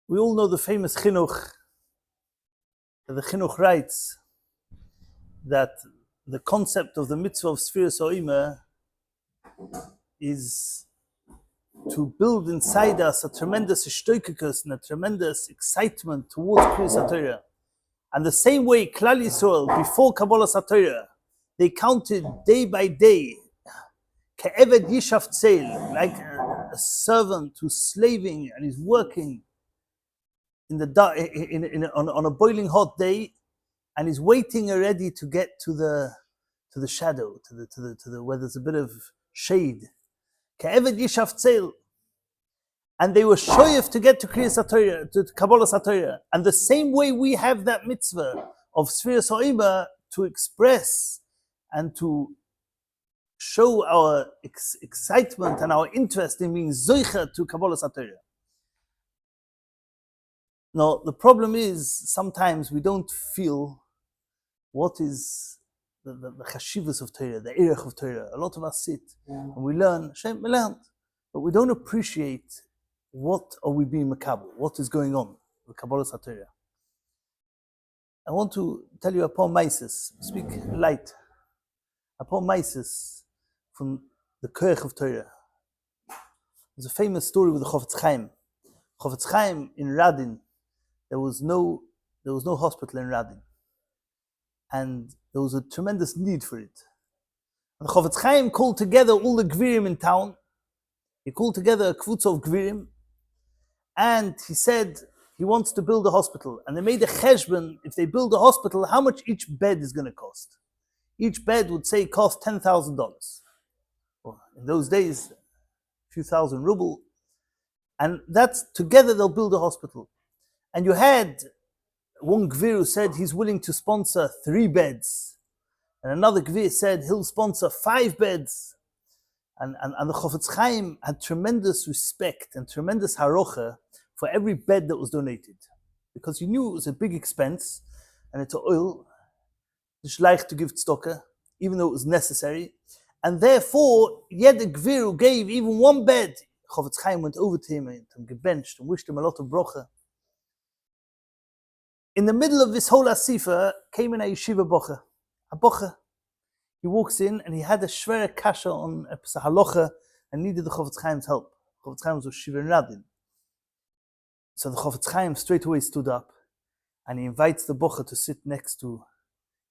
We all know the famous chinuch. The chinuch writes that the concept of the mitzvah of Sfiras Ha'omer is to build inside us a tremendous ishtoikikus and a tremendous excitement towards Kriyas haTorah. And the same way Klal Yisrael, before Kabbalas haTorah, they counted day by day, ke'eved yishav tzeil, like a servant who's slaving and he's working in the on a boiling hot day, and he's waiting already to get to the shadow, to the where there's a bit of shade. Ke'eved yishav tzeil. And they were shoyef to get to Kriyas haTorah, to Kabbalas haTorah. And the same way we have that mitzvah of Sfiras Ha'omer to express and to show our excitement and our interest in being zoicha to Kabbalas haTorah. Now, the problem is sometimes we don't feel what is the chashivas of Torah, the erech of Torah. A lot of us sit and we learn, but we don't appreciate what are we being makabel, what is going on with Kabbalas haTorah. I want to tell you a poem Mises, speak light, a poem Mises from the Koach of Torah. There's a famous story with the Chofetz Chaim. Chofetz Chaim in Radin, there was no hospital in Radin, and there was a tremendous need for it. And the Chofetz Chaim called together all the Gvirim in town. He called together a kvutza of Gvirim, and he said he wants to build a hospital. And they made a cheshbon, if they build a hospital, how much each bed is going to cost. Each bed would say cost $10,000. Well, in those days, a few thousand ruble. And that's together they'll build a hospital. And you had one Gvir who said he's willing to sponsor 3 beds. And another Gvir said he'll sponsor 5 beds. And the Chofetz Chaim had tremendous respect and tremendous harocha for every bed that was donated. Because he knew it was a big expense, and it's oil, it's leicht to give tzedakah, even though it was necessary. And therefore, yet the Gvir who gave even 1 bed, Chofetz Chaim went over to him and gebenched and wished him a lot of bracha. In the middle of this whole asifa came in a yeshiva bocha, a bocha. He walks in and he had a shvere kasha on a halacha and needed the Chofetz Chaim's help. Chofetz Chaim was Shiva in Radin. So the Chofetz Chaim straight away stood up and he invites the bocha to sit next to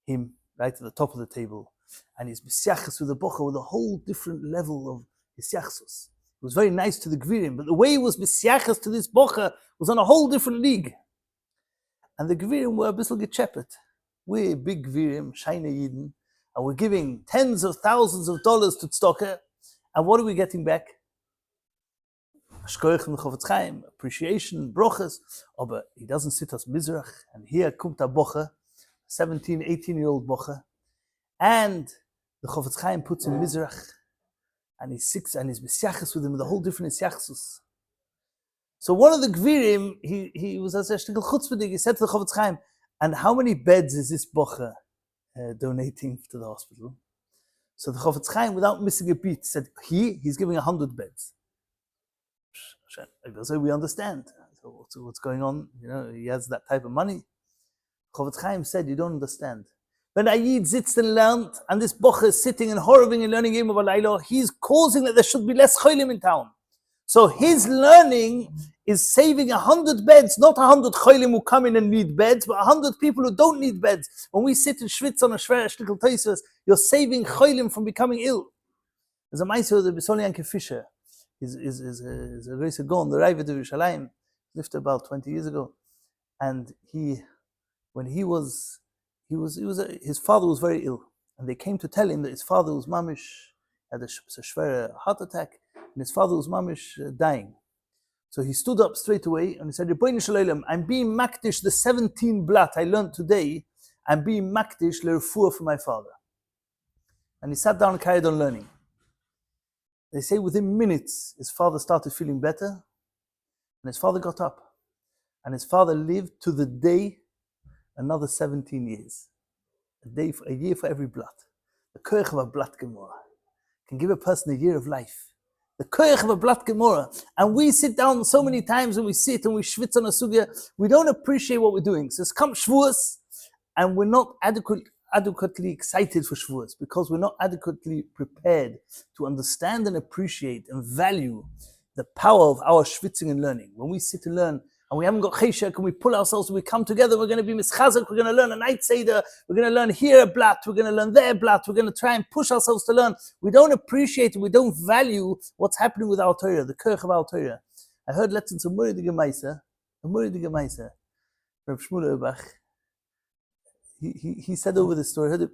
him, right at the top of the table. And he's b'syachas with the bocha with a whole different level of b'syachsus. It was very nice to the Gvirim, but the way he was b'syachas to this bocha was on a whole different league. And the Gvirim were a bissel gechepet. We're big Gvirim, Shaina Yidden, and we're giving tens of thousands of dollars to tzedakah, and what are we getting back? Shkoich from the Chofetz Chaim, appreciation, brochas, but he doesn't sit as mizrach, and here kumt a bocha, 17, 18-year-old bocha, and the Chofetz Chaim puts him mizrach, and he's 6, and he's b'syachas with him with a whole different isyachsus. So one of the Gvirim, he was as a shtickle chutzpahdik, he said to the Chofetz Chaim, and how many beds is this bocha donating to the hospital? So the Chofetz Chaim, without missing a beat, said, he's giving 100 beds. So we understand. So what's going on? You know, he has that type of money. Chofetz Chaim said, you don't understand. When Ayid sits and learned, and this bocha is sitting and horving and learning Yom Alaylo, he's causing that there should be less cholim in town. So his learning is saving 100 beds, not 100 cholim who come in and need beds, but 100 people who don't need beds. When we sit and schwitz on a shver shtickle Tosfos, you're saving cholim from becoming ill. There's a ma'aser of the Bisoli Yanke Fisher. He's a great gon, the Rav Dovid Baddiel, lived about 20 years ago, and his father was very ill, and they came to tell him that his father was mamish, had a shver heart attack, and his father was mamish dying. So he stood up straight away and he said, Ribono shel olam, I'm being makdish the 17 blat I learned today, I'm being makdish l'refuah for my father. And he sat down and carried on learning. They say within minutes, his father started feeling better, and his father got up. And his father lived to the day another 17 years. A year for every blat. The koach of a blat gemara can give a person a year of life. The koyach of a blat gemara. And we sit down so many times when we sit and we schwitz on a sugya, we don't appreciate what we're doing. So it's come Shavuos, and we're not adequately excited for Shavuos because we're not adequately prepared to understand and appreciate and value the power of our schwitzing and learning. When we sit and learn, and we haven't got cheshek, and we pull ourselves, we come together, we're going to be mischazak, we're going to learn a night seder, we're going to learn here a blat, we're going to learn there a blat, we're going to try and push ourselves to learn. We don't appreciate it, we don't value what's happening with our Torah, the kirch of our Torah. I heard lessons of Muridige Meise, Rav Shmuel Erbach. He said over the story, I heard it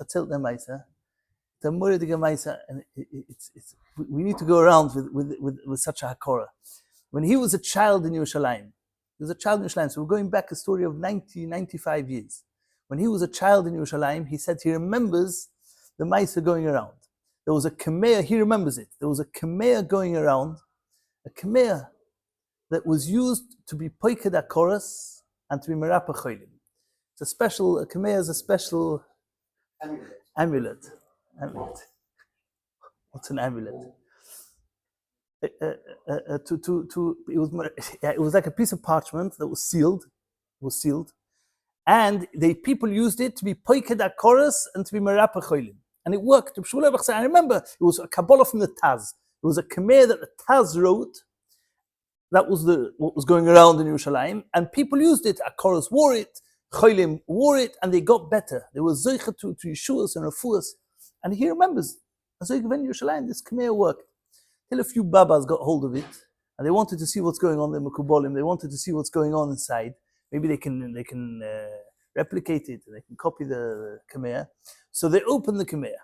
erzählt der Meise, the Muridige Meise, and we need to go around with such a haTorah. When he was a child in Yerushalayim, so we're going back a story of 95 years. When he was a child in Yerushalayim, he said he remembers the Maisa going around. There was a kameah, he remembers it. There was a kameah going around, a kameah that was used to be poiked akoras and to be merapa cholim. It's a special, a kameah is a special amulet. What's an amulet? It was like a piece of parchment that was sealed, and the people used it to be poiked akoras and to be merapa cholim, and it worked. I remember it was a Kabbalah from the Taz. It was a Khmer that the Taz wrote. That was what was going around in Yerushalayim, and people used it. Akoras wore it, cholim wore it, and they got better. They were zoicha to Yeshuas and Refuas, and he remembers. As in Yerushalayim, this Khmer worked. Till a few babas got hold of it, and they wanted to see what's going on in Mekubolim. They wanted to see what's going on inside. Maybe they can replicate it, they can copy the Khmer. So they opened the Khmer.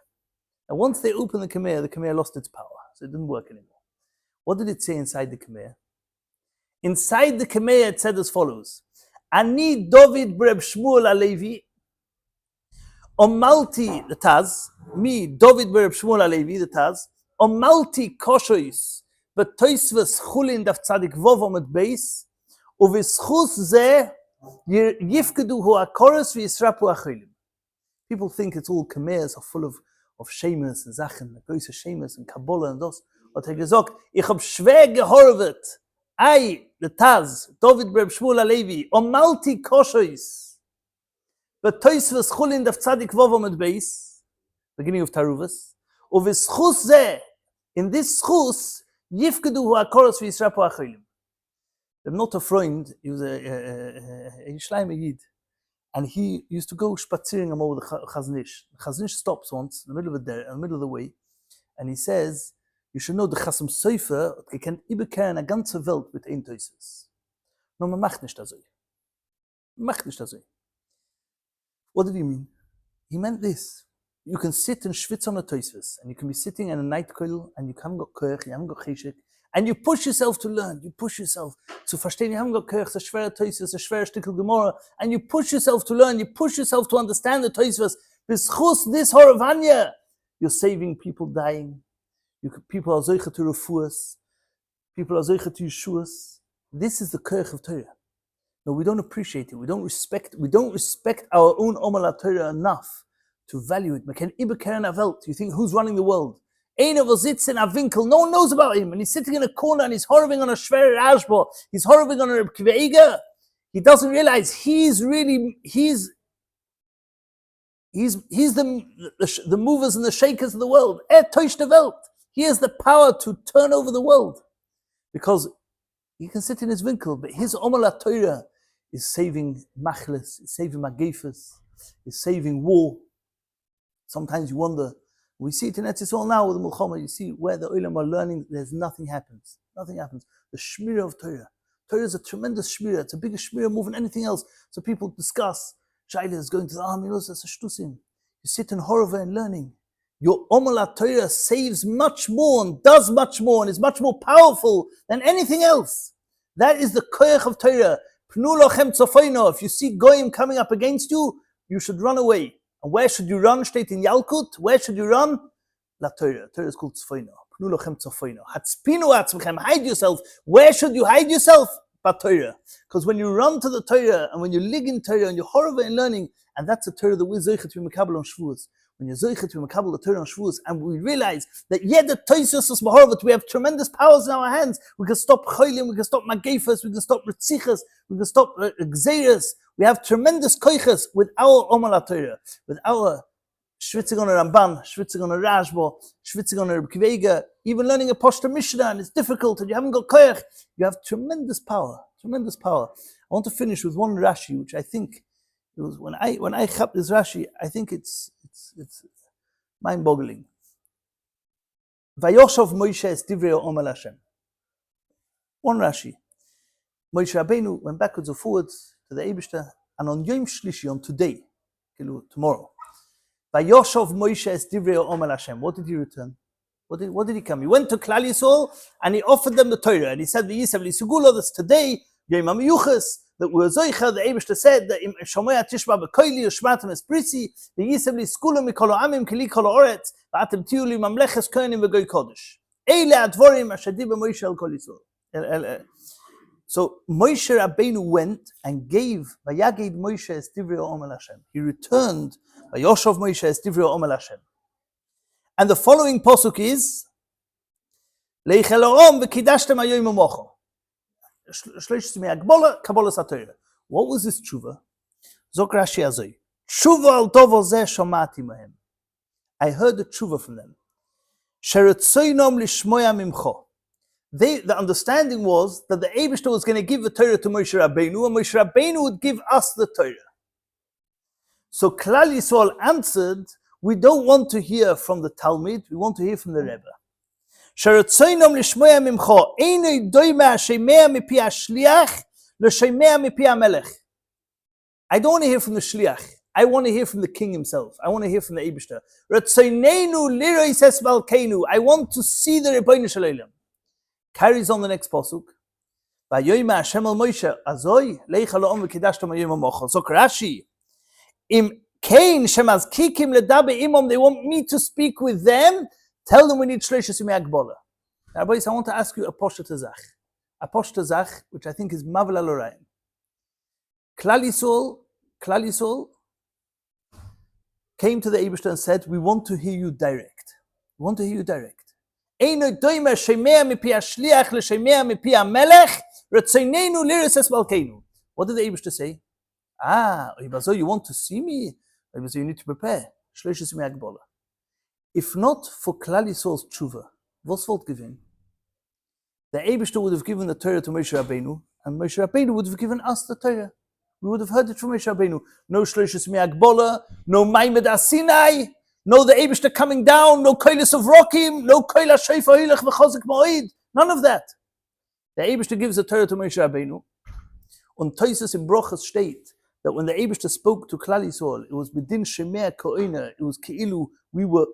And once they opened the Khmer lost its power. So it didn't work anymore. What did it say inside the Khmer? Inside the Khmer it said as follows. Ani Dovid Baddiel Shmuel Alevi, Omalti, the Taz, me, Dovid Baddiel Shmuel Alevi, the Taz, Omalti koshois, but Tosfos chulin daf tzadik vov mit beis, uvischus ze yifkedu hu akoros v'yisrapu acholim. People think it's all Khmers are full of shemus and zachen, große shemus and Kabbalah and das. But he gesagt, ich hab schwer gehorvet, the Taz, Dovid Baddiel Shmuel Alevi, Omalti koshois, but Tosfos chulin daf tzadik vov mit beis, beginning of Taruvas. In this schus, yifkedu hu akoros v'yisrapu acholim. I'm not a friend. He was a Yishleim Yid, and he used to go spaziering over the Chaznish. The Chaznish stops once in the middle of the way, and he says, "You should know the Chasam Sofer can überkehren a ganze Welt mit ein Tosfos. No, man macht nicht so. What did he mean? He meant this. You can sit and schwitz on a Tosfos, and you can be sitting in a night koil, and you haven't got koyach, you haven't got cheshek, and you push yourself to learn, you push yourself to verstehen, you haven't got koyach, it's a schwer Tosfos, a schwer stickel Gemara, and you push yourself to learn, you push yourself to understand the Tosfos. B'schus this horavanya, you're saving people dying. People are zoicha to refuas, people are zoicha to Yeshuas. This is the koyach of Torah. No, we don't appreciate it. We don't respect our own Amal Torah enough to value it. Man kann überkehren a Welt. You think, who's running the world? Einer will sitz in a winkel, no one knows about him, and he's sitting in a corner and he's horving on a schwerer Ashbo, he's horving on a Kveiga. He doesn't realize he's the movers and the shakers of the world. Toish the Welt. He has the power to turn over the world. Because he can sit in his winkel, but his Amal Torah is saving machlis, is saving magefas, is saving war. Sometimes you wonder, we see it in Eretz Yisrael now with the Mulchama, you see where the Olam are learning, there's nothing happens. The Shmira of Torah. Torah is a tremendous Shmira, it's a bigger Shmira more than anything else. So people discuss, Shaila is going to the army, that's a shtusim. You sit in Horova and learning. Your Amal Torah saves much more and does much more and is much more powerful than anything else. That is the koyach of Torah. Pnu lochem tzofoino. If you see goyim coming up against you, you should run away. And where should you run? Steht in Yalkut. Where should you run? La Torah. Torah is called tzfoino. Pnu lochem tzofoino. Hatzpinu atzmechem. Hide yourself. Where should you hide yourself? But Torah. Because when you run to the Torah and when you lig in Torah and you're horrible in learning, and that's a Torah that we're zeichet to be mekabel on Shavuos. when you're zoichet to makabel the Torah on Shavuos, and we realize that the Tosfos is mahorvet, we have tremendous powers in our hands. We can stop cholim, we can stop magefas, we can stop ritzichas, we can stop gzeiras. We have tremendous koiches with our Amal Torah, with our schwitzing on a Ramban, schwitzing on a Rashba, schwitzing on a Reb Kivega, even learning a Poshta Mishnah, and it's difficult, and you haven't got koich. You have tremendous power, tremendous power. I want to finish with one Rashi, which I think it was when I chap this Rashi, I think it's mind-boggling. Vayoshav Moshe es divrei Amal Hashem. One Rashi. Moshe Rabbeinu went backwards and forwards to the Eibishter, and on Yom Shlishi, on today, tomorrow, Vayoshav Moshe es divrei Amal Hashem. What did he return? What did he come? He went to Klal Yisrael and he offered them the Torah, and he said, "V'yisav lisugula." That's today, Yom HaMiyuchas, that we're zoicha. The Eibishter said that im shomaya tishma b'koili ushmatem esprisi v'yisav lisugula mikol ha'amim keli kol ha'oretz v'atem tiyu li mamleches kohanim v'goy kodesh. Eile advorim asher diber Moshe el kol Yisrael. So Moshe Rabbeinu went and gave Vayagid Moshe es divrei Amal Hashem. He returned Vayoshav Moshe es divrei Amal Hashem. And the following pasuk is Leichel ha'om v'kidashtem hayoim u'mocho. Shlosh mi agbola kabolas haTorah. What was this tshuva? Zok Rashi azoi. Tshuva al dovo zeh shomati mahem. I heard the tshuva from them. Sheretzoinom lishmoya mimcho. The understanding was that the Eibishter was going to give the Torah to Moshe Rabbeinu, and Moshe Rabbeinu would give us the Torah. So Klal Yisrael answered, we don't want to hear from the Talmud, we want to hear from the Rebbe. Sheretzoinom lishmoya mimcho, einoi doima shemea mipi hashliach l'shemea mipi hamelech. I don't want to hear from the shliach. I want to hear from the king himself. I want to hear from the Eibishter. Retzoinenu lirois es malkeinu. I want to see the Rebbeinu Shalom. Carries on the next pasuk. Vayoyma Hashem al Moshe azoi leicha lo'om v'kidashtem hayoim ha'mocho. So Rashi, im kain shemazkikim ledabe imom. They want me to speak with them. Tell them we need shloshis yimei agbola. Now, boys, I want to ask you a poshta zach, which I think is mavel al orayim. Klal Yisrael came to the Eibishter and said, "We want to hear you direct. We want to hear you direct." What did the Eibishter say? You want to see me? You need to prepare. If not for Klal Yisrael's tshuva, was wollt given? The Eibishter would have given the Torah to Moshe Rabbeinu, and Moshe Rabbeinu would have given us the Torah. We would have heard it from Moshe Rabbeinu. No Shloshis Me'agbola, no Maimed Asinai, no the Eibishter coming down, no Koilis of Rokim, no Koila Sheifa Hilach V'chozik Mo'id. None of that. The Eibishter gives the Torah to Moshe Rabbeinu. On Tosfos in Brochas state that when the Eibishter spoke to Klal Yisrael, it was B'din Shemea Ko'ina. It was Ki'ilu, we were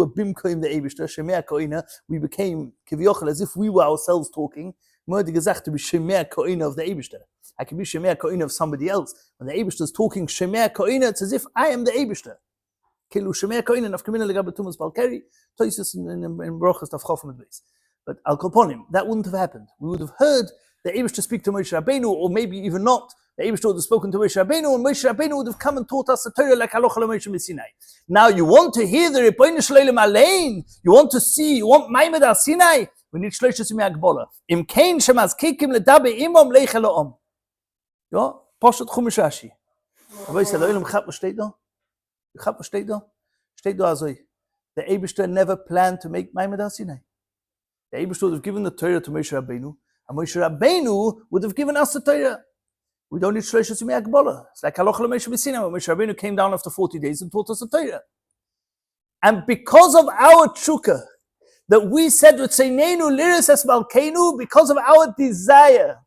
Bimkoim the Eibishter, Shemea Ko'ina. We became Kivyochel as if we were ourselves talking. Moed Gezach to be Shemea Ko'ina of the Eibishter. I can be Shemea Ko'ina of somebody else. When the Eibishter is talking Shemea Ko'ina, it's as if I am the Eibishter. Kilu Shemea Ko'ina nafkamina legabe tumas balkeri. Tosfos in Brochas tafchof medbeis. But al kolponim, that wouldn't have happened. We would have heard the Eibishter speak to Moshe Rabbeinu, or maybe even not. The Eibishter would have spoken to Moshe Rabbeinu, and Moshe Rabbeinu would have come and taught us the Torah like halacha Moshe Sinai. Now you want to hear the Rebbeinu Shalom Alein. You want to see. You want Maimed al Sinai. We need shloshis yimei agbola. Im kain shemazkikim ledabe imom leicha lo'om. Ja, poshet chumash Rashi. Aber ist der Olam chat was steht da? Chat was steht da? Steht da azoi. The Eibishter never planned to make Maimed al Sinai. The Eibishter would have given the Torah to Moshe Rabbeinu, and Moshe Rabbeinu would have given us the Torah. We don't need shloshis yimei agbola. It's like halacha Moshe Sinai, when Moshe Rabbeinu came down after 40 days and taught us the Torah. And because of our tshuka, that we said, because of our desire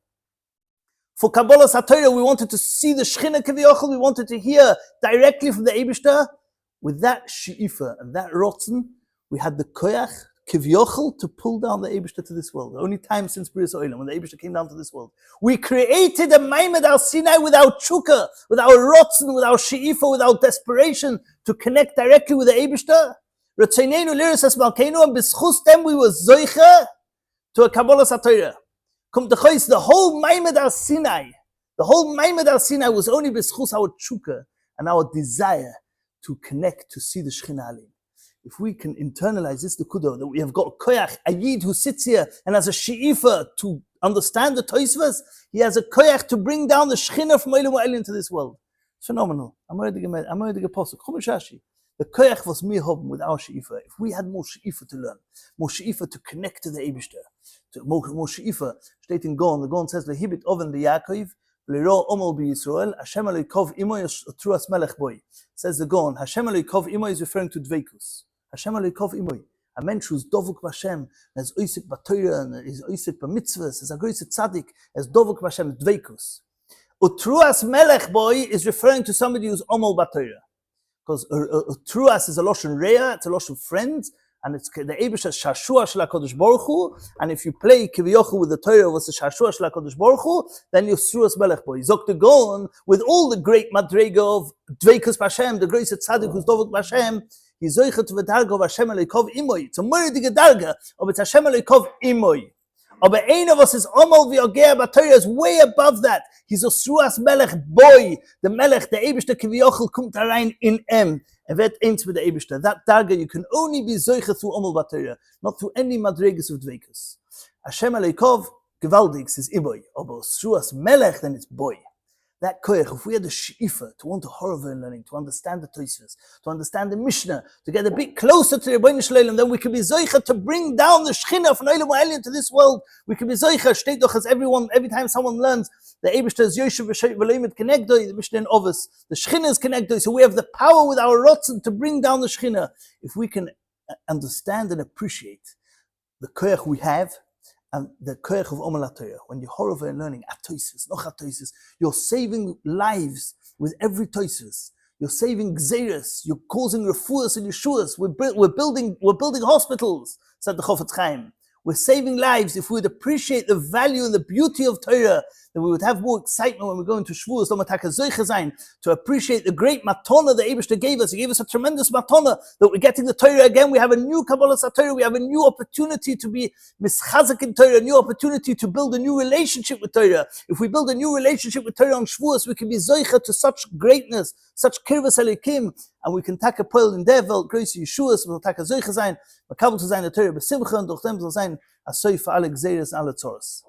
for Kabbalas haTorah, we wanted to see the Shechina Kaviyachol, we wanted to hear directly from the Eibishter. With that she'ifa and that rotzen, we had the koyach Kaviyachol to pull down the Eibishter to this world. The only time since Bris Olam, when the Eibishter came down to this world. We created a Maimed al Sinai with our tshuka, with our rotzen, with our she'ifa, with our desperation to connect directly with the Eibishter. And b'schus them we were zoicha to a Kabbalas haTorah. The whole Maimed al Sinai was only b'schus our tshuka and our desire to connect, to see the Shechina Alim. If we can internalize this Nekuda, that we have got koyach, a Yid who sits here and has a she'ifa to understand the Tosfos, he has a koyach to bring down the Shechina from Olam Ha'elyon into this world. It's phenomenal. I'm ready to posuk. Chumash the koyach was mir haben with our she'ifa. If we had more she'ifa to learn, more she'ifa to connect to the Eibishter, more she'ifa, steht in Gon, the Gon says, Lehibit oven b'Yaakov, L'ro omal b'Yisrael, Hashem aleikov imoy truas melech boy. Says the Gon, Hashem aleikov imoy is referring to Dveikus. Hashem aleikov imoy. A mensch who's dovuk b'Hashem, has oisik b'Torah, and is oisik b'mitzvahs, is a groisik tzaddik, has dovuk b'Hashem, Dveikus. Utruas melech boy is referring to somebody who's omal b'Torah. Because Truas is a Lashon Rea, it's a Lashon friend, and it's the Eibush as Shashua Shel HaKadosh Baruch Hu, and if you play Kiviyochu with the Torah was the Shashua Shel HaKadosh Baruch Hu, then you're Truas Melech Boy. Zok the Gon, with all the great Madrega of Dveikus B'Hashem, the great Tzaddik who's Dovuk B'Hashem, he's Zoichet V'Darga of Hashem Aleikov Imoy. It's a Meridige Darga, of it's Hashem Aleikov Imoy. But ein of us is Omal V'Yogea B'Torah is way above that. He's a Sruas Melech boy. The Melech, the Eibishter Kiviyochel kumt rein in em. Evet eins with the Eibishter. That Darga you can only be Zoiche through Omal B'Torah, not through any Madregas of Dveikus. Hashem Aleikov Gewaldig says Iboy. Aber Sruas Melech then it's boy. That koyach, if we had the she'ifa to want to horror learning, to understand the Tosfos, to understand the Mishnah, to get a bit closer to the Rebbeinu Shalom, then we can be zoicha to bring down the Shechina from Olam Ha'elyon to this world. We can be zoicha, shteit doch as every time someone learns, the Eibishter is Yoshev v'Leimet Kenegdoi, the Mishnah in Ovis, the Shechina is Kenegdoi, so we have the power with our rotzen to bring down the Shechina. If we can understand and appreciate the koyach we have, and the koyach of Omal HaTorah, when you're horrible and learning Tosfos, noch Tosfos, you're saving lives with every Tosfos. You're saving gzeres. You're causing refuahs and yeshuas. We're building hospitals, said the Chofetz Chaim. We're saving lives. If we would appreciate the value and the beauty of Torah, then we would have more excitement when we go into Shavuos, to appreciate the great matana the Eibishter gave us. He gave us a tremendous matana that we're getting the Torah again. We have a new Kabbalah Torah. We have a new opportunity to be mischazak in Torah, a new opportunity to build a new relationship with Torah. If we build a new relationship with Torah on Shavuos, we can be zoicha to such greatness, such kirvas elikim, and we can take a pearl in der Welt, große Yeshuas, we'll take a zoicha sein, makabel zu sein, the Torah besimcha, und durch dem soll sein, a soif alle gzeres, alle tzoros.